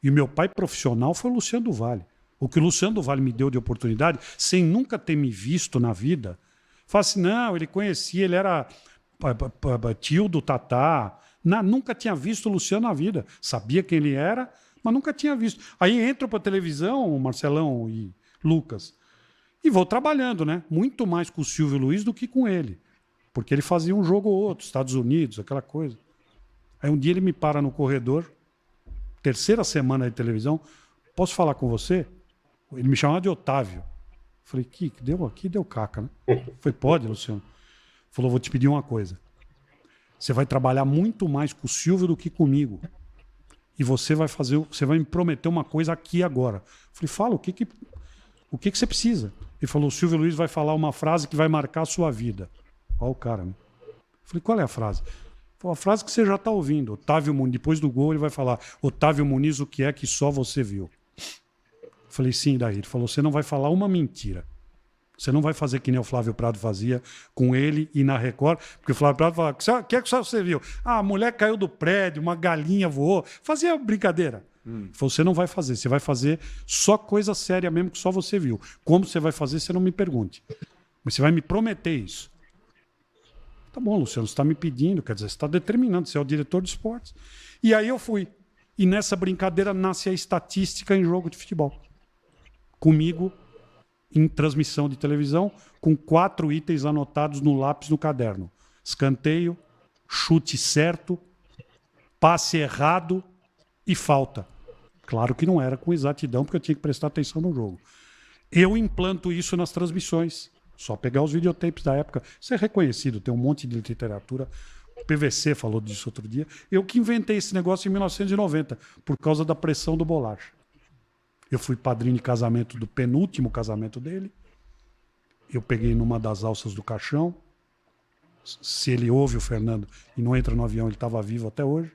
E meu pai profissional foi o Luciano do Vale. O que o Luciano do Vale me deu de oportunidade, sem nunca ter me visto na vida, fala assim, não, ele conhecia, ele era tio do Tatá, nunca tinha visto o Luciano na vida. Sabia quem ele era, mas nunca tinha visto. Aí entro para televisão, Marcelão e Lucas, e vou trabalhando, né? Muito mais com o Silvio Luiz do que com ele. Porque ele fazia um jogo ou outro, Estados Unidos, aquela coisa. Aí um dia ele me para no corredor, terceira semana de televisão, posso falar com você? Ele me chamava de Otávio. Falei, que deu aqui, deu caca, né? Falei, pode, Luciano. Falou, vou te pedir uma coisa. Você vai trabalhar muito mais com o Silvio do que comigo. E você vai me prometer uma coisa aqui agora. Falei, fala, o que você precisa? Ele falou, o Silvio Luiz vai falar uma frase que vai marcar a sua vida. Olha o cara, né? Falei, qual é a frase? Falei, a frase que você já está ouvindo. Otávio Muniz, depois do gol ele vai falar, Otávio Muniz, o que é que só você viu? Falei, sim, daí. Ele falou, você não vai falar uma mentira. Você não vai fazer que nem o Flávio Prado fazia com ele e na Record, porque o Flávio Prado falava, o que é que só você viu? Ah, a mulher caiu do prédio, uma galinha voou. Fazia brincadeira. Ele falou, você não vai fazer, você vai fazer só coisa séria mesmo que só você viu. Como você vai fazer, você não me pergunte. Mas você vai me prometer isso. Tá bom, Luciano, você está me pedindo, quer dizer, você está determinando, você é o diretor de esportes. E aí eu fui. E nessa brincadeira nasce a estatística em jogo de futebol. Comigo, em transmissão de televisão, com 4 itens anotados no lápis no caderno. Escanteio, chute certo, passe errado e falta. Claro que não era com exatidão, porque eu tinha que prestar atenção no jogo. Eu implanto isso nas transmissões. Só pegar os videotapes da época. Isso é reconhecido, tem um monte de literatura. O PVC falou disso outro dia. Eu que inventei esse negócio em 1990, por causa da pressão do Bolacha. Eu fui padrinho de casamento do penúltimo casamento dele. Eu peguei numa das alças do caixão. Se ele ouve o Fernando e não entra no avião, ele estava vivo até hoje.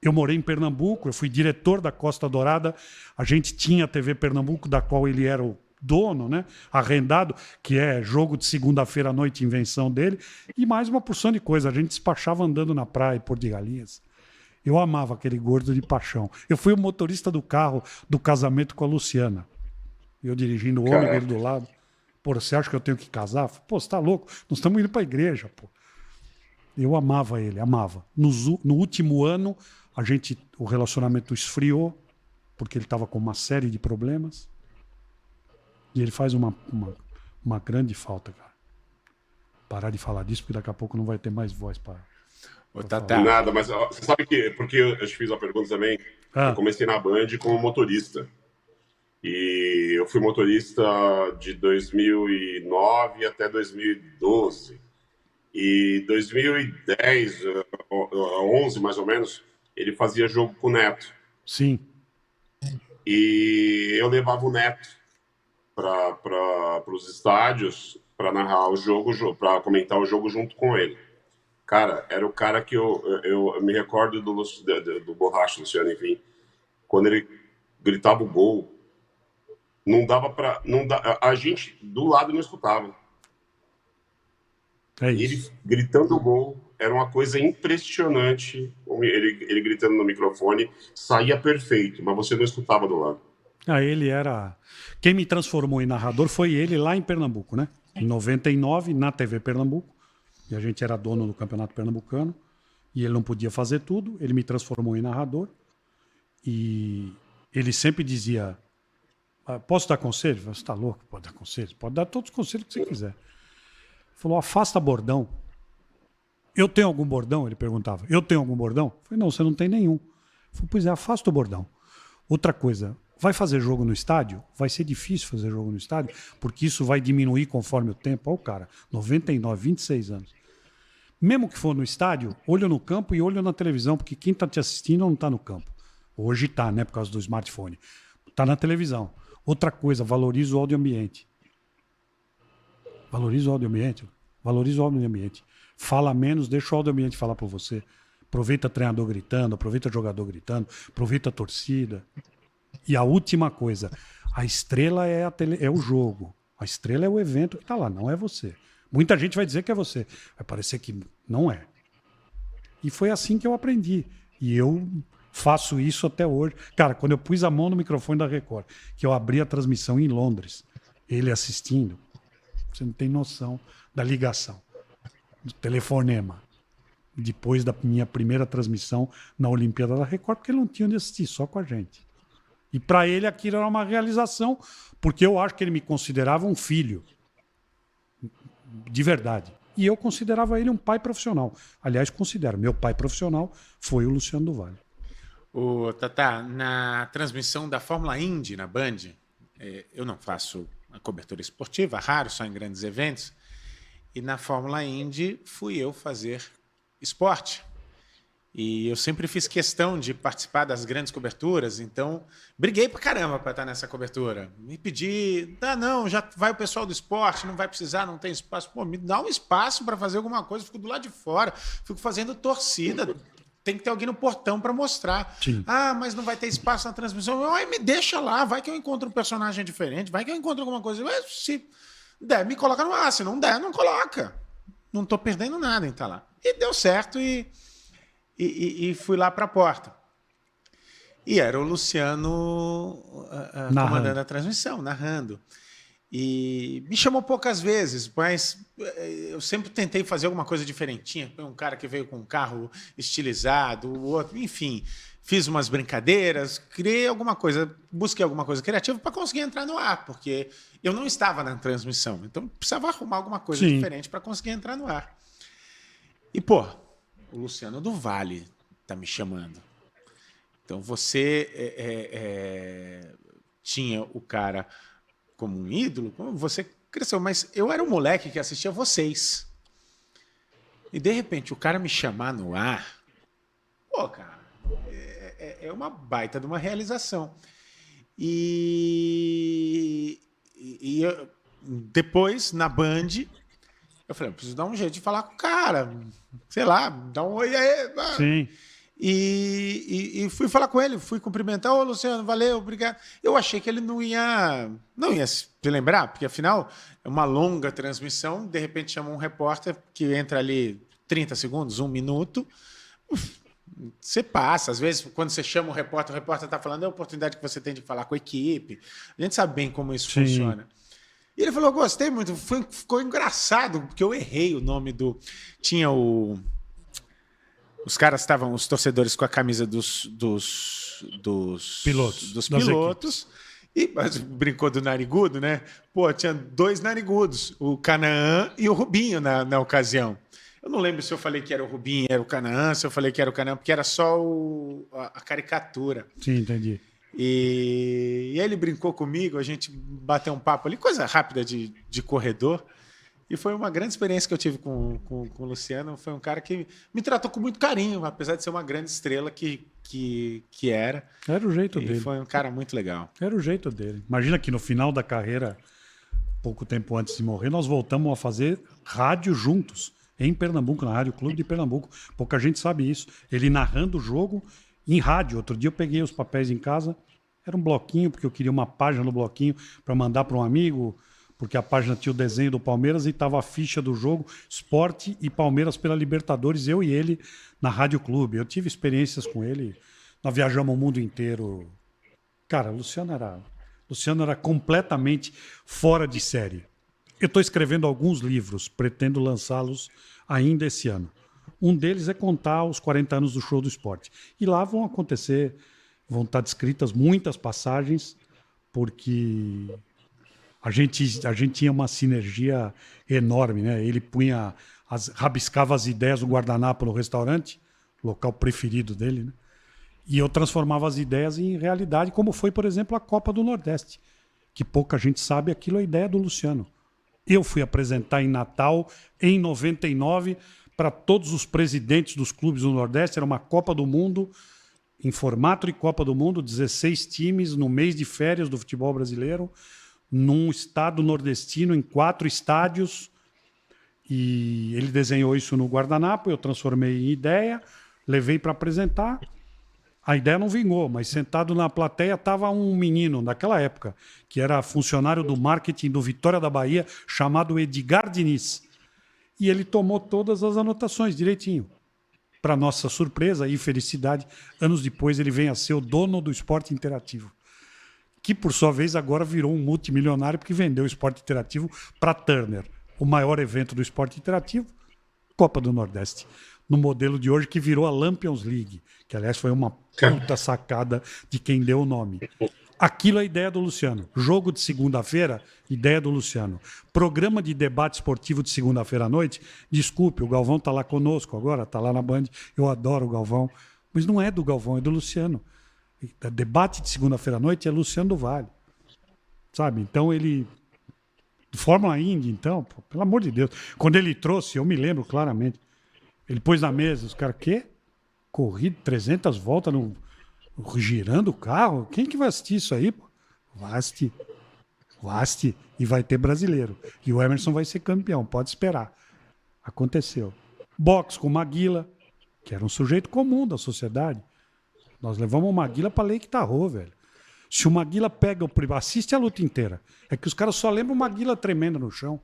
Eu morei em Pernambuco, eu fui diretor da Costa Dourada. A gente tinha a TV Pernambuco, da qual ele era o dono, né? Arrendado, que é jogo de segunda-feira à noite, invenção dele. E mais uma porção de coisa. A gente despachava andando na praia, Porto de Galinhas. Eu amava aquele gordo de paixão. Eu fui o motorista do carro do casamento com a Luciana. Eu dirigindo o ônibus, ele do lado. Pô, você acha que eu tenho que casar? Pô, você tá louco? Nós estamos indo para a igreja, pô. Eu amava ele, amava. No último ano, o relacionamento esfriou, porque ele estava com uma série de problemas. E ele faz uma grande falta, cara. Parar de falar disso, porque daqui a pouco não vai ter mais voz para... Nada, mas ó, você sabe que, porque eu te fiz uma pergunta também, eu comecei na Band como motorista. E eu fui motorista de 2009 até 2012. E 2010, 11 mais ou menos, ele fazia jogo com o Neto. Sim. E eu levava o Neto para os estádios para narrar o jogo, para comentar o jogo junto com ele. Cara, era o cara que eu me recordo do Borracha, Luciano, enfim. Quando ele gritava o gol, não dava para... A gente do lado não escutava. É isso. Ele gritando o gol era uma coisa impressionante. Ele gritando no microfone, saía perfeito, mas você não escutava do lado. Ele era... Quem me transformou em narrador foi ele lá em Pernambuco, né? Em 99, na TV Pernambuco. E a gente era dono do Campeonato Pernambucano. E ele não podia fazer tudo. Ele me transformou em narrador. E ele sempre dizia... Posso dar conselho? Você está louco? Pode dar conselho? Pode dar todos os conselhos que você quiser. Ele falou, afasta bordão. Eu tenho algum bordão? Ele perguntava. Eu tenho algum bordão? Eu falei, não, você não tem nenhum. Ele falou, pois é, afasta o bordão. Outra coisa, vai fazer jogo no estádio? Vai ser difícil fazer jogo no estádio, porque isso vai diminuir conforme o tempo. Olha o cara, 99, 26 anos. Mesmo que for no estádio, olho no campo e olho na televisão, porque quem está te assistindo não está no campo. Hoje está, né, por causa do smartphone. Está na televisão. Outra coisa, valoriza o áudio ambiente. Valoriza o áudio ambiente. Valoriza o áudio ambiente. Fala menos, deixa o áudio ambiente falar por você. Aproveita treinador gritando, aproveita jogador gritando, aproveita a torcida. E a última coisa, a estrela é o jogo. A estrela é o evento que está lá, não é você. Muita gente vai dizer que é você. Vai parecer que não é. E foi assim que eu aprendi. E eu Faço isso até hoje. Cara, quando eu pus a mão no microfone da Record, que eu abri a transmissão em Londres, ele assistindo, você não tem noção da ligação, do telefonema. Depois da minha primeira transmissão na Olimpíada da Record, porque ele não tinha onde assistir, só com a gente. E para ele aquilo era uma realização, porque eu acho que ele me considerava um filho. De verdade. E eu considerava ele um pai profissional. Aliás, considero. Meu pai profissional foi o Luciano do Vale. Tata, na transmissão da Fórmula Indy na Band, eu não faço a cobertura esportiva, raro, só em grandes eventos, e na Fórmula Indy fui eu fazer esporte. E eu sempre fiz questão de participar das grandes coberturas, então briguei pra caramba para estar nessa cobertura. Me pedi, não, já vai o pessoal do esporte, não vai precisar, não tem espaço. Pô, me dá um espaço para fazer alguma coisa, fico do lado de fora, fico fazendo torcida. Tem que ter alguém no portão para mostrar. Sim. Mas não vai ter espaço na transmissão. Me deixa lá, vai que eu encontro um personagem diferente, vai que eu encontro alguma coisa. Se der, me coloca no ar, se não der, não coloca. Não tô perdendo nada em estar lá. E deu certo e fui lá para a porta. E era o Luciano comandando a transmissão, narrando. E me chamou poucas vezes, mas eu sempre tentei fazer alguma coisa diferentinha. Um cara que veio com um carro estilizado, o outro, enfim. Fiz umas brincadeiras, criei alguma coisa, busquei alguma coisa criativa para conseguir entrar no ar, porque eu não estava na transmissão, então precisava arrumar alguma coisa diferente para conseguir entrar no ar. E, pô, o Luciano do Vale tá me chamando. Então você tinha o cara como um ídolo, você cresceu, mas eu era um moleque que assistia vocês. E de repente o cara me chamar no ar, pô, cara, é uma baita de uma realização. E depois, na Band, eu falei, eu preciso dar um jeito de falar com o cara, sei lá, dar um oi aí. Sim. E fui falar com ele, fui cumprimentar, ô Luciano, valeu, obrigado. Eu achei que ele não ia se lembrar, porque afinal é uma longa transmissão, de repente chama um repórter que entra ali 30 segundos, 1 minuto, você passa, às vezes quando você chama o repórter está falando, é a oportunidade que você tem de falar com a equipe, a gente sabe bem como isso funciona. E ele falou, gostei muito, ficou engraçado, porque eu errei o nome do... Tinha os caras estavam, os torcedores, com a camisa dos pilotos. Mas brincou do narigudo, né? Pô, tinha 2 narigudos, o Canaã e o Rubinho na ocasião. Eu não lembro se eu falei que era o Rubinho, era o Canaã, se eu falei que era o Canaã, porque era só a caricatura. Sim, entendi. E aí ele brincou comigo, a gente bateu um papo ali, coisa rápida de corredor. E foi uma grande experiência que eu tive com o Luciano. Foi um cara que me tratou com muito carinho, apesar de ser uma grande estrela que era. Era o jeito dele. Foi um cara muito legal. Era o jeito dele. Imagina que no final da carreira, pouco tempo antes de morrer, nós voltamos a fazer rádio juntos, em Pernambuco, na Rádio Clube de Pernambuco. Pouca gente sabe isso. Ele narrando o jogo em rádio. Outro dia eu peguei os papéis em casa, era um bloquinho, porque eu queria uma página no bloquinho para mandar para um amigo, porque a página tinha o desenho do Palmeiras e estava a ficha do jogo, Sport e Palmeiras pela Libertadores, eu e ele na Rádio Clube. Eu tive experiências com ele, nós viajamos o mundo inteiro. Cara, o Luciano era completamente fora de série. Eu estou escrevendo alguns livros, pretendo lançá-los ainda esse ano. Um deles é contar os 40 anos do Show do Esporte. E lá vão estar descritas muitas passagens, porque a gente tinha uma sinergia enorme, né? Ele rabiscava as ideias do guardanapo no restaurante, local preferido dele, né? E eu transformava as ideias em realidade, como foi, por exemplo, a Copa do Nordeste, que pouca gente sabe, aquilo é a ideia do Luciano. Eu fui apresentar em Natal, em 99, para todos os presidentes dos clubes do Nordeste, era uma Copa do Mundo, em formato de Copa do Mundo, 16 times no mês de férias do futebol brasileiro, num estado nordestino, em 4 estádios, e ele desenhou isso no guardanapo, eu transformei em ideia, levei para apresentar. A ideia não vingou, mas sentado na plateia estava um menino daquela época, que era funcionário do marketing do Vitória da Bahia, chamado Edgar Diniz. E ele tomou todas as anotações direitinho. para nossa surpresa e felicidade, anos depois ele vem a ser o dono do Esporte Interativo, que por sua vez agora virou um multimilionário porque vendeu o Esporte Interativo para Turner, o maior evento do esporte interativo, Copa do Nordeste, no modelo de hoje que virou a Lampions League, que aliás foi uma puta sacada de quem deu o nome. Aquilo é a ideia do Luciano. Jogo de segunda-feira, ideia do Luciano. Programa de debate esportivo de segunda-feira à noite. Desculpe, o Galvão está lá conosco agora, está lá na Band. Eu adoro o Galvão. Mas não é do Galvão, é do Luciano. O debate de segunda-feira à noite é Luciano do Vale. Sabe? Então ele... Fórmula Indy, então, pô, pelo amor de Deus. Quando ele trouxe, eu me lembro claramente. Ele pôs na mesa, os caras, quê? Corrido 300 voltas girando o carro? Quem que vai assistir isso aí? Pô? Vai assistir. E vai ter brasileiro. E o Emerson vai ser campeão, pode esperar. Aconteceu. Boxe com o Maguila, que era um sujeito comum da sociedade. Nós levamos o Maguila pra Lake Tahoe, velho. Se o Maguila pega o primeiro, assiste a luta inteira. É que os caras só lembram o Maguila tremendo no chão.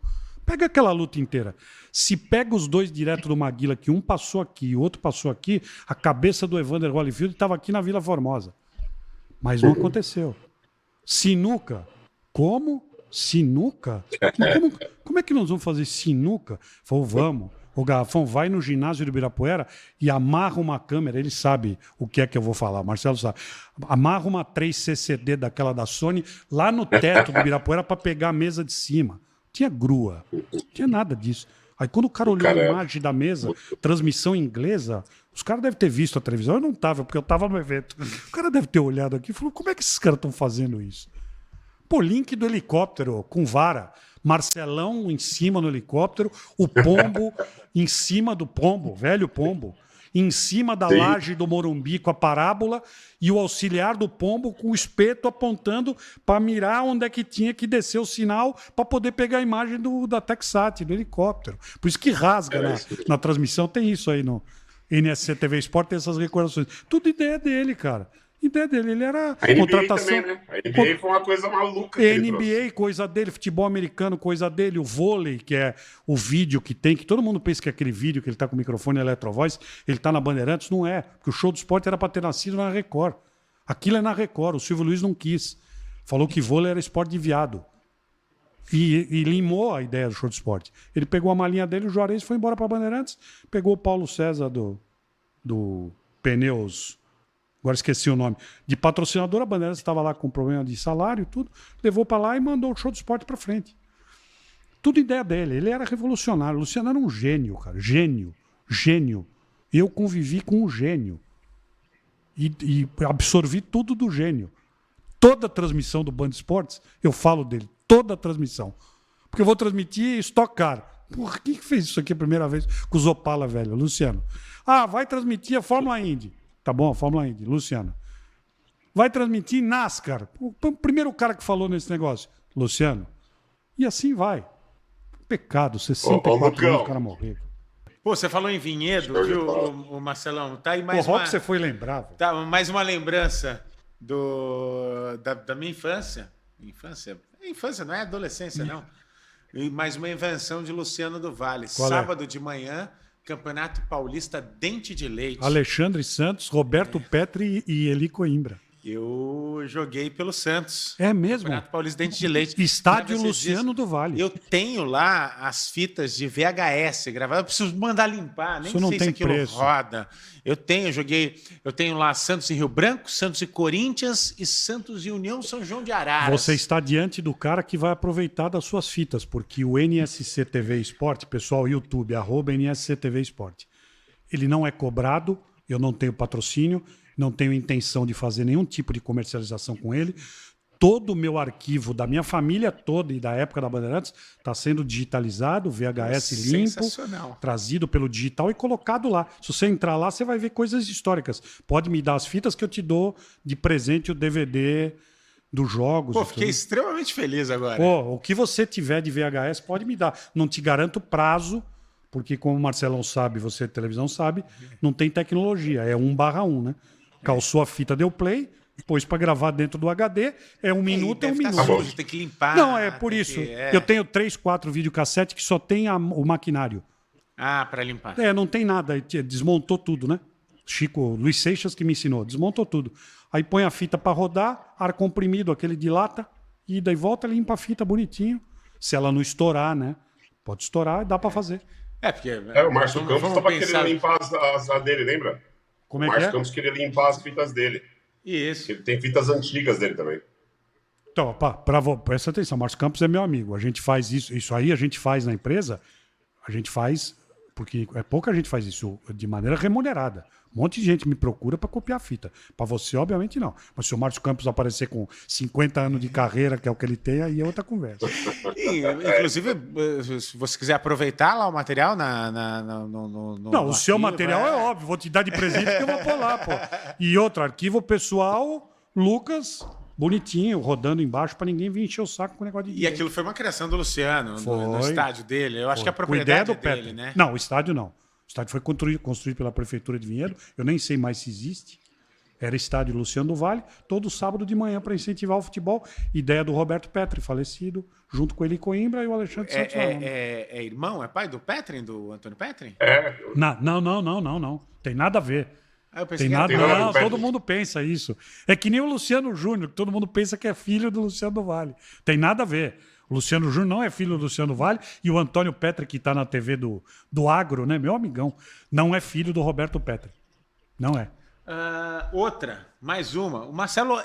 Pega aquela luta inteira. Se pega os dois direto do Maguila, que um passou aqui e o outro passou aqui, a cabeça do Evander Holyfield estava aqui na Vila Formosa. Mas não aconteceu. Sinuca. Como? Sinuca? Como é que nós vamos fazer sinuca? Falou, vamos. O Garrafão vai no ginásio do Ibirapuera e amarra uma câmera. Ele sabe o que é que eu vou falar. O Marcelo sabe. Amarra uma 3CCD daquela da Sony lá no teto do Ibirapuera para pegar a mesa de cima. Tinha grua. Não tinha nada disso. Aí quando o cara olhou a imagem da mesa, transmissão inglesa, os caras devem ter visto a televisão. Eu não estava, porque eu estava no evento. O cara deve ter olhado aqui e falou, como é que esses caras estão fazendo isso? Pô, link do helicóptero com vara. Marcelão em cima no helicóptero, o pombo em cima do pombo, velho pombo, em cima da laje do Morumbi com a parábola e o auxiliar do pombo com o espeto apontando para mirar onde é que tinha que descer o sinal para poder pegar a imagem da Texat, do helicóptero. Por isso que rasga na transmissão, tem isso aí no NSC TV Sport, tem essas recordações. Tudo ideia dele, cara. Ideia dele, ele era a NBA contratação. Também, né? A NBA foi uma coisa maluca. NBA, coisa dele, futebol americano, coisa dele, o vôlei, que é o vídeo que tem, que todo mundo pensa que é aquele vídeo que ele tá com o microfone Electrovoz, ele tá na Bandeirantes, não é. Porque o show do esporte era para ter nascido na Record. Aquilo é na Record, o Silvio Luiz não quis. Falou que vôlei era esporte de viado. E limou a ideia do show do esporte. Ele pegou a malinha dele, o Juarez foi embora para Bandeirantes, pegou o Paulo César do Pneus. Agora esqueci o nome, de patrocinadora, a Bandeirantes estava lá com problema de salário e tudo, levou para lá e mandou o show do esporte para frente. Tudo ideia dele, ele era revolucionário. O Luciano era um gênio, cara, gênio. Eu convivi com um gênio e absorvi tudo do gênio. Toda a transmissão do Band Esportes, eu falo dele, toda a transmissão. Porque eu vou transmitir Stock Car. Porra, quem que fez isso aqui a primeira vez com os Opala, velho? Luciano. Ah, vai transmitir a Fórmula Indy. Tá bom, a Fórmula Indy, Luciano. Vai transmitir NASCAR. O primeiro cara que falou nesse negócio, Luciano. E assim vai. Pecado, 64 anos o cara morrer. Pô, você falou em Vinhedo, viu, o Marcelão? Tá aí mais uma... que você foi lembrar. Velho. Tá, mais uma lembrança da minha infância. Infância, não é adolescência, não. E mais uma invenção de Luciano do Vale. Qual sábado de manhã, Campeonato Paulista Dente de Leite. Alexandre Santos, Roberto Petri e Eli Coimbra. Eu joguei pelo Santos. É mesmo? Campeonato Paulista Dente de Leite. Estádio Luciano do Vale. Eu tenho lá as fitas de VHS gravadas. Eu preciso mandar limpar. Nem isso não sei tem se aquilo preço. roda. Eu tenho lá Santos e Rio Branco, Santos e Corinthians e Santos e União São João de Araras. Você está diante do cara que vai aproveitar das suas fitas, porque o NSC TV Esporte, pessoal, YouTube, @NSC TV Esporte, ele não é cobrado, eu não tenho patrocínio, não tenho intenção de fazer nenhum tipo de comercialização com ele. Todo o meu arquivo da minha família toda e da época da Bandeirantes está sendo digitalizado, VHS limpo, trazido pelo digital e colocado lá. Se você entrar lá, você vai ver coisas históricas. Pode me dar as fitas que eu te dou de presente o DVD dos jogos. Pô, fiquei extremamente feliz agora. Pô, o que você tiver de VHS pode me dar. Não te garanto prazo, porque como o Marcelão sabe, você de televisão sabe, não tem tecnologia, é 1/1, né? Calçou a fita, deu play, pôs para gravar dentro do HD, é 1 minuto, é 1 minuto. Sujo, tem que limpar. Não, é por isso. Eu tenho 3, 4 videocassetes que só tem o maquinário. Ah, para limpar. Não tem nada. Desmontou tudo, né? Luiz Seixas que me ensinou. Desmontou tudo. Aí põe a fita para rodar, ar comprimido, aquele de lata, e daí volta, limpa a fita bonitinho. Se ela não estourar, né? Pode estourar, dá para fazer. Porque... o Márcio Campos estava querendo limpar as dele, lembra? Como é o Márcio Campos queria limpar as fitas dele. Isso. Ele tem fitas antigas dele também. Então, presta atenção, Márcio Campos é meu amigo. A gente faz isso aí a gente faz na empresa, a gente faz, porque pouca gente faz isso de maneira remunerada. Um monte de gente me procura para copiar a fita. Para você, obviamente, não. Mas se o Márcio Campos aparecer com 50 anos de carreira, que é o que ele tem, aí é outra conversa. Inclusive, se você quiser aproveitar lá o material Não, o seu material é óbvio. Vou te dar de presente que eu vou pôr lá, pô. E outro, arquivo pessoal, Lucas... bonitinho, rodando embaixo para ninguém vir encher o saco com o negócio de... E aquilo foi uma criação do Luciano, no estádio dele. Eu acho que a propriedade é dele, né? Não, o estádio não. O estádio foi construído pela Prefeitura de Vinhedo. Eu nem sei mais se existe. Era estádio Luciano do Vale, todo sábado de manhã para incentivar o futebol. Ideia do Roberto Petri, falecido, junto com ele em Coimbra e o Alexandre Santos. É irmão? É pai do Petri, do Antônio Petri? Não. Tem nada a ver. Tem nada, não, todo mundo pensa isso. É que nem o Luciano Júnior, que todo mundo pensa que é filho do Luciano do Vale. Tem nada a ver. O Luciano Júnior não é filho do Luciano do Vale e o Antônio Petri, que está na TV do Agro, né, meu amigão, não é filho do Roberto Petri. Não é. Mais uma. O Marcelo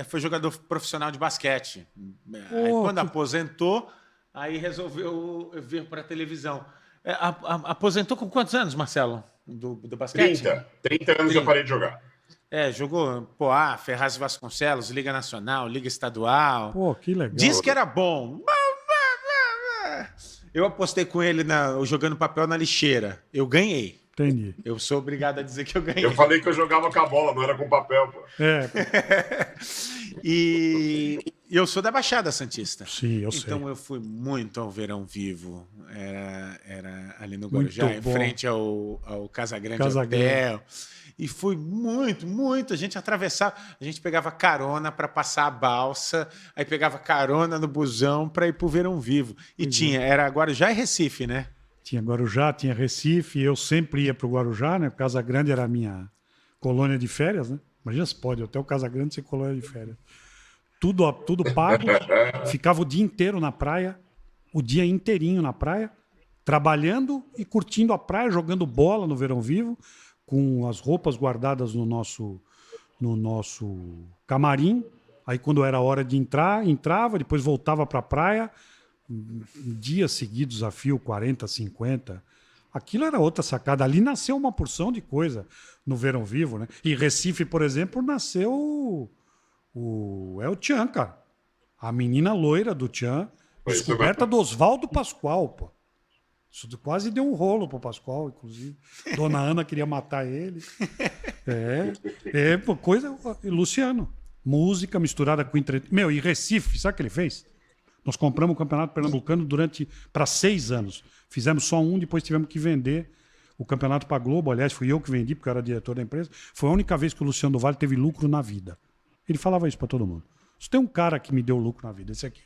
foi jogador profissional de basquete. Aí, quando aposentou, aí resolveu vir para a televisão. Aposentou com quantos anos, Marcelo? Do basquete? 30 anos eu parei de jogar. Jogou Ferraz e Vasconcelos, Liga Nacional, Liga Estadual. Pô, que legal. Diz que era bom. Eu apostei com ele jogando papel na lixeira. Eu ganhei. Entendi. Eu sou obrigado a dizer que eu ganhei. Eu falei que eu jogava com a bola, não era com papel, pô. E eu sou da Baixada Santista. Sim, eu sei. Então eu fui muito ao Verão Vivo. Era ali no Guarujá, em frente ao Casagrande Hotel. E fui muito. A gente atravessava, a gente pegava carona para passar a balsa, aí pegava carona no busão para ir pro Verão Vivo. E era Guarujá e Recife, né? Tinha Guarujá, tinha Recife, eu sempre ia pro Guarujá, né? Casa Grande era a minha colônia de férias, né? Imagina se pode, até o Casa Grande ser colônia de férias. Tudo pago, ficava o dia inteiro na praia, o dia inteirinho na praia, trabalhando e curtindo a praia, jogando bola no Verão Vivo, com as roupas guardadas no nosso camarim. Aí quando era hora de entrar, entrava, depois voltava para a praia, dias seguidos a fio, 40, 50. Aquilo era outra sacada. Ali nasceu uma porção de coisa no Verão Vivo, né? E Recife, por exemplo, nasceu o Tchan, cara. A menina loira do Tchan, descoberta do Oswaldo Pascoal, pô. Isso quase deu um rolo pro Pascoal, inclusive. Dona Ana queria matar ele. Pô, coisa... Luciano. Música misturada com entretenimento. E Recife, sabe o que ele fez? Nós compramos o Campeonato Pernambucano para 6 anos. Fizemos só um, depois tivemos que vender o campeonato para a Globo. Aliás, fui eu que vendi, porque eu era diretor da empresa. Foi a única vez que o Luciano do Vale teve lucro na vida. Ele falava isso para todo mundo. Só tem um cara que me deu lucro na vida, esse aqui.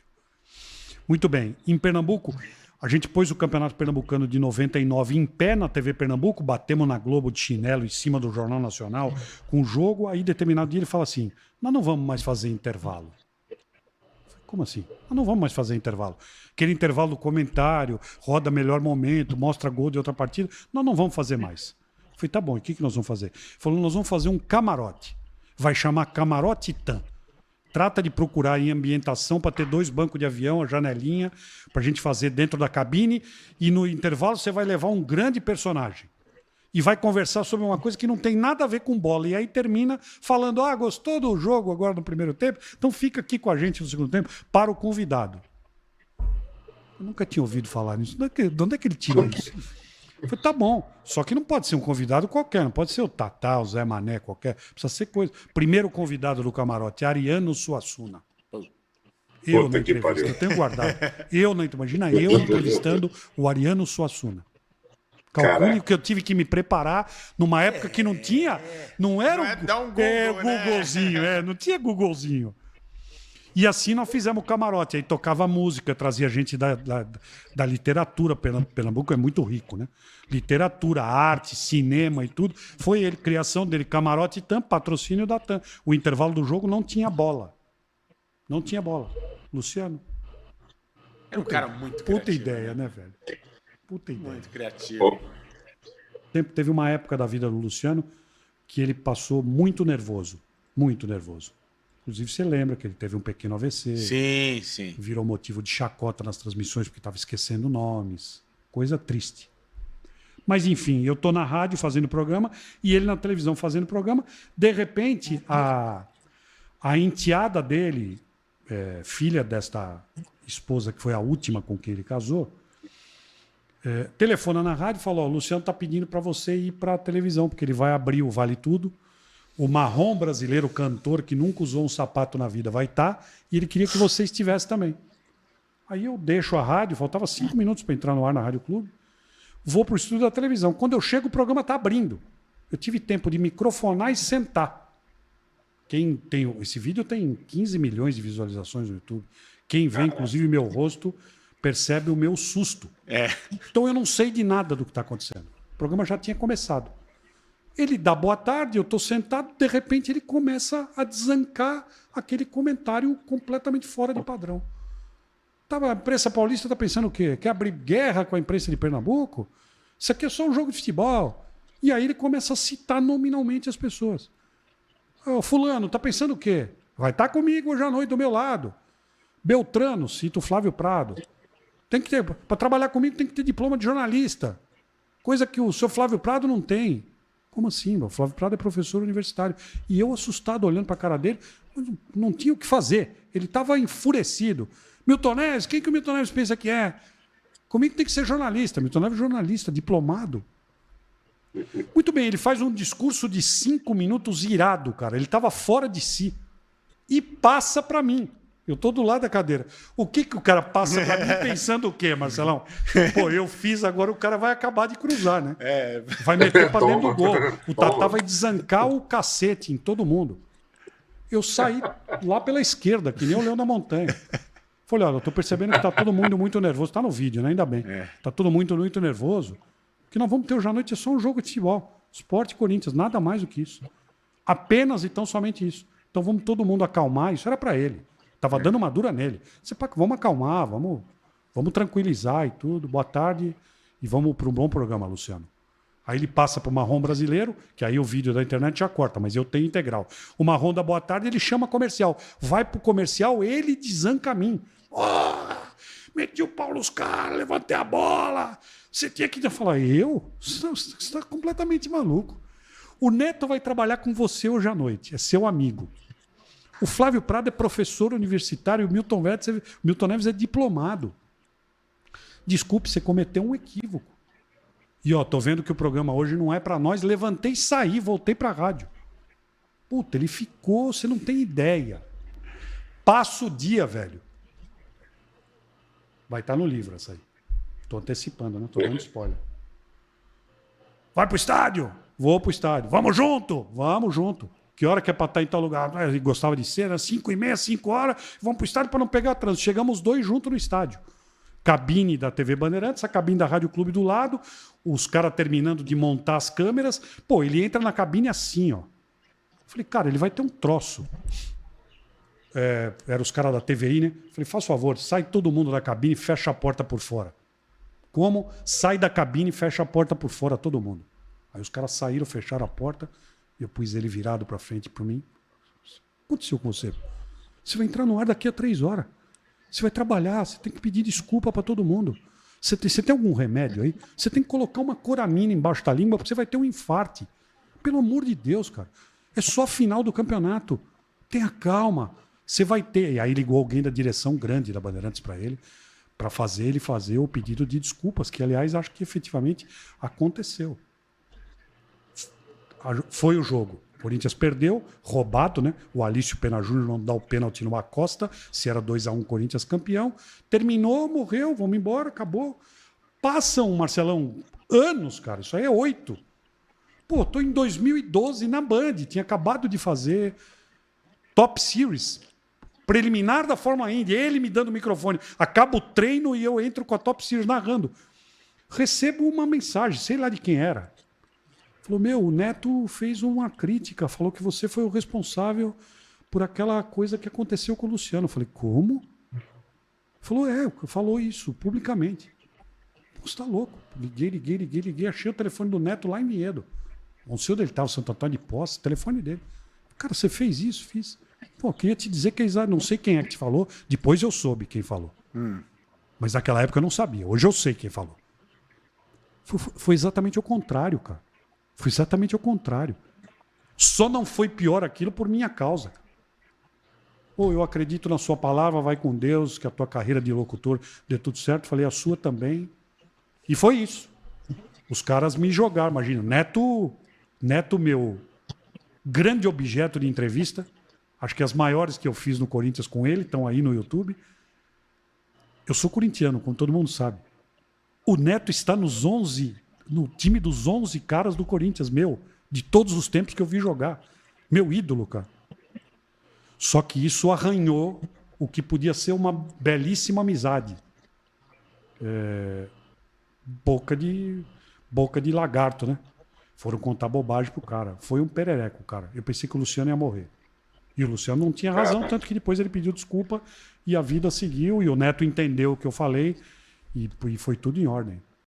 Muito bem. Em Pernambuco, a gente pôs o Campeonato Pernambucano de 99 em pé na TV Pernambuco, batemos na Globo de chinelo em cima do Jornal Nacional com o jogo. Aí, determinado dia, ele fala assim, nós não vamos mais fazer intervalo. Como assim? Nós não vamos mais fazer intervalo. Aquele intervalo do comentário, roda melhor momento, mostra gol de outra partida. Nós não vamos fazer mais. Eu falei, tá bom, e o que nós vamos fazer? Ele falou, nós vamos fazer um camarote. Vai chamar Camarote Titã. Trata de procurar em ambientação para ter 2 bancos de avião, a janelinha, para a gente fazer dentro da cabine. E no intervalo você vai levar um grande personagem. E vai conversar sobre uma coisa que não tem nada a ver com bola. E aí termina falando, gostou do jogo agora no primeiro tempo? Então fica aqui com a gente no segundo tempo para o convidado. Eu nunca tinha ouvido falar nisso. De onde é que ele tirou isso? Eu falei, tá bom. Só que não pode ser um convidado qualquer. Não pode ser o Tatá, o Zé Mané, qualquer. Precisa ser coisa. Primeiro convidado do camarote, Ariano Suassuna. Eu na entrevista. Eu tenho guardado. Imagina eu entrevistando o Ariano Suassuna. Calcule que eu tive que me preparar numa época que não tinha. Não era um Google, Googlezinho, não tinha Googlezinho. E assim nós fizemos o camarote. Aí tocava música, trazia gente da literatura. Pernambuco é muito rico, né? Literatura, arte, cinema e tudo. Foi ele, criação dele, camarote e TAM, patrocínio da TAM. O intervalo do jogo não tinha bola. Não tinha bola. Luciano. Era um cara muito Puta criativo. Ideia, né, velho? Puta ideia. Muito criativo. Teve uma época da vida do Luciano que ele passou muito nervoso. Muito nervoso. Inclusive, você lembra que ele teve um pequeno AVC. Sim, sim. Virou motivo de chacota nas transmissões porque estava esquecendo nomes. Coisa triste. Mas, enfim, eu estou na rádio fazendo programa e ele na televisão fazendo programa. De repente, a enteada dele, filha desta esposa que foi a última com quem ele casou, telefona na rádio e fala: o Luciano está pedindo para você ir para a televisão, porque ele vai abrir o Vale Tudo. O marrom brasileiro, cantor que nunca usou um sapato na vida, vai estar, e ele queria que você estivesse também. Aí eu deixo a rádio, faltava 5 minutos para entrar no ar na Rádio Clube, vou para o estúdio da televisão. Quando eu chego, o programa está abrindo. Eu tive tempo de microfonar e sentar. Esse vídeo tem 15 milhões de visualizações no YouTube. Quem vê, inclusive, meu rosto, percebe o meu susto. Então eu não sei de nada do que está acontecendo. O programa já tinha começado. Ele dá boa tarde, eu estou sentado, de repente ele começa a desancar aquele comentário completamente fora de padrão. A imprensa paulista está pensando o quê? Quer abrir guerra com a imprensa de Pernambuco? Isso aqui é só um jogo de futebol. E aí ele começa a citar nominalmente as pessoas. Fulano, está pensando o quê? Vai estar comigo hoje à noite do meu lado. Beltrano, cita o Flávio Prado. Para trabalhar comigo tem que ter diploma de jornalista. Coisa que o seu Flávio Prado não tem. Como assim? O Flávio Prado é professor universitário. E eu, assustado, olhando para a cara dele, não tinha o que fazer. Ele estava enfurecido. Milton Neves, quem que o Milton Neves pensa que é? Comigo tem que ser jornalista. Milton Neves é jornalista, diplomado. Muito bem, ele faz um discurso de 5 minutos irado, cara. Ele estava fora de si. E passa para mim. Eu estou do lado da cadeira. O que o cara passa para mim pensando o quê, Marcelão? Pô, eu fiz, agora o cara vai acabar de cruzar, né? Vai meter para dentro do gol. O Tatá vai desancar o cacete em todo mundo. Eu saí lá pela esquerda, que nem o Leão da Montanha. Falei: olha, eu estou percebendo que está todo mundo muito nervoso. Está no vídeo, né? Ainda bem. Está todo mundo muito nervoso. O que nós vamos ter hoje à noite é só um jogo de futebol. Sport e Corinthians, nada mais do que isso. Apenas e tão somente isso. Então vamos todo mundo acalmar. Isso era para ele. Tava dando uma dura nele. Vamos acalmar, vamos tranquilizar e tudo. Boa tarde e vamos para um bom programa, Luciano. Aí ele passa para o marrom brasileiro, que aí o vídeo da internet já corta, mas eu tenho integral. O marrom da boa tarde, ele chama comercial. Vai pro comercial, ele desanca a mim. Meti o pau nos caras, levantei a bola. Você tinha que falar: eu? Você está completamente maluco. O Neto vai trabalhar com você hoje à noite, é seu amigo. O Flávio Prado é professor universitário, o Milton Neves é diplomado. Desculpe, você cometeu um equívoco. E tô vendo que o programa hoje não é para nós. Levantei e saí, voltei para a rádio. Puta, ele ficou, você não tem ideia. Passa o dia, velho. Vai estar no livro essa aí. Estou antecipando, né? Estou dando spoiler. Vai pro estádio? Vou pro estádio. Vamos junto? Vamos junto. Que hora que é para estar em tal lugar? Ele gostava de ser, 5h30, 5 horas. Vamos pro estádio para não pegar trânsito. Chegamos os dois juntos no estádio. Cabine da TV Bandeirantes, a cabine da Rádio Clube do lado, os caras terminando de montar as câmeras. Pô, ele entra na cabine assim, ó. Falei: cara, ele vai ter um troço. Eram os caras da TVI, né? Falei: faz favor, sai todo mundo da cabine e fecha a porta por fora. Como? Sai da cabine e fecha a porta por fora, todo mundo. Aí os caras saíram, fecharam a porta. Eu pus ele virado para frente para mim. O que aconteceu com você? Você vai entrar no ar daqui a 3 horas. Você vai trabalhar, você tem que pedir desculpa para todo mundo. Você tem algum remédio aí? Você tem que colocar uma coramina embaixo da língua porque você vai ter um infarte. Pelo amor de Deus, cara. É só a final do campeonato. Tenha calma. Você vai ter. E aí ligou alguém da direção grande da Bandeirantes para ele, para ele fazer o pedido de desculpas, que, aliás, acho que efetivamente aconteceu. Foi o jogo. O Corinthians perdeu, roubado, né? O Alício Pena Júnior não dá o pênalti no Acosta, se era 2-1 Corinthians campeão. Terminou, morreu, vamos embora, acabou. Passam, Marcelão, anos, cara, isso aí é 8. Pô, tô em 2012 na Band, tinha acabado de fazer Top Series. Preliminar da Fórmula Indy, ele me dando o microfone. Acaba o treino e eu entro com a Top Series narrando. Recebo uma mensagem, sei lá de quem era. Falou, o Neto fez uma crítica, falou que você foi o responsável por aquela coisa que aconteceu com o Luciano. Eu falei, como? Falou, falou isso publicamente. Você tá louco. Liguei, achei o telefone do Neto lá em Vinhedo. Não sei onde ele estava, Santo Antônio de Posse, telefone dele. Cara, você fez isso? Fiz. Pô, queria te dizer que não sei quem é que te falou. Depois eu soube quem falou. Mas naquela época eu não sabia. Hoje eu sei quem falou. Foi exatamente o contrário, cara. Foi exatamente o contrário. Só não foi pior aquilo por minha causa. Pô, eu acredito na sua palavra, vai com Deus, que a tua carreira de locutor dê tudo certo. Falei, a sua também. E foi isso. Os caras me jogaram, imagina. Neto, meu grande objeto de entrevista. Acho que as maiores que eu fiz no Corinthians com ele estão aí no YouTube. Eu sou corintiano, como todo mundo sabe. O Neto está no time dos 11 caras do Corinthians, de todos os tempos que eu vi jogar. Meu ídolo, cara. Só que isso arranhou o que podia ser uma belíssima amizade. Boca de lagarto, né? Foram contar bobagem pro cara. Foi um perereco, cara. Eu pensei que o Luciano ia morrer. E o Luciano não tinha razão, tanto que depois ele pediu desculpa e a vida seguiu. E o Neto entendeu o que eu falei e foi tudo em ordem.